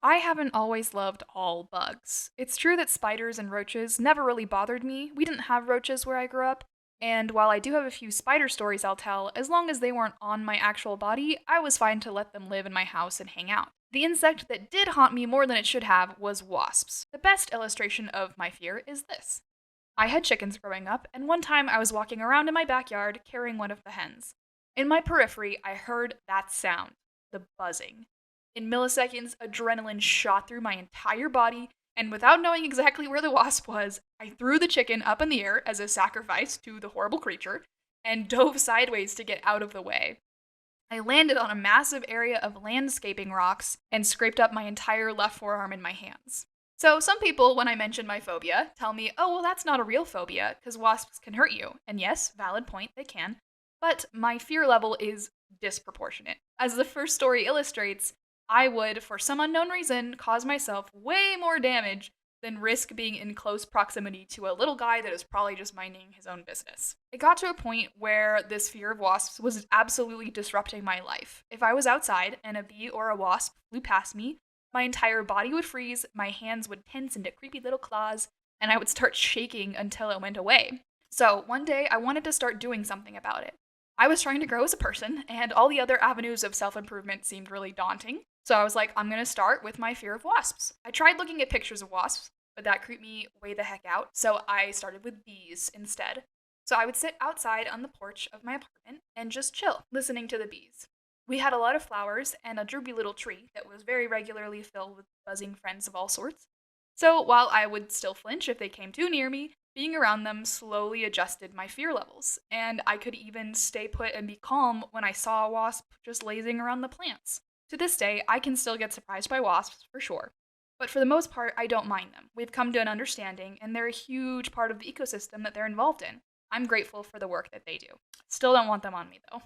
I haven't always loved all bugs. It's true that spiders and roaches never really bothered me. We didn't have roaches where I grew up, and while I do have a few spider stories I'll tell, as long as they weren't on my actual body, I was fine to let them live in my house and hang out. The insect that did haunt me more than it should have was wasps. The best illustration of my fear is this. I had chickens growing up, and one time I was walking around in my backyard carrying one of the hens. In my periphery, I heard that sound, the buzzing. In milliseconds, adrenaline shot through my entire body, and without knowing exactly where the wasp was, I threw the chicken up in the air as a sacrifice to the horrible creature and dove sideways to get out of the way. I landed on a massive area of landscaping rocks and scraped up my entire left forearm in my hands. So, some people, when I mention my phobia, tell me, oh, well, that's not a real phobia, because wasps can hurt you. And yes, valid point, they can. But my fear level is disproportionate. As the first story illustrates, I would, for some unknown reason, cause myself way more damage than risk being in close proximity to a little guy that is probably just minding his own business. It got to a point where this fear of wasps was absolutely disrupting my life. If I was outside and a bee or a wasp flew past me, my entire body would freeze, my hands would tense into creepy little claws, and I would start shaking until it went away. So one day I wanted to start doing something about it. I was trying to grow as a person, and all the other avenues of self improvement seemed really daunting. So I was like, I'm gonna start with my fear of wasps. I tried looking at pictures of wasps, but that creeped me way the heck out, so I started with bees instead. So I would sit outside on the porch of my apartment and just chill, listening to the bees. We had a lot of flowers and a droopy little tree that was very regularly filled with buzzing friends of all sorts. So while I would still flinch if they came too near me, being around them slowly adjusted my fear levels, and I could even stay put and be calm when I saw a wasp just lazing around the plants. To this day, I can still get surprised by wasps, for sure. But for the most part, I don't mind them. We've come to an understanding, and they're a huge part of the ecosystem that they're involved in. I'm grateful for the work that they do. Still don't want them on me, though.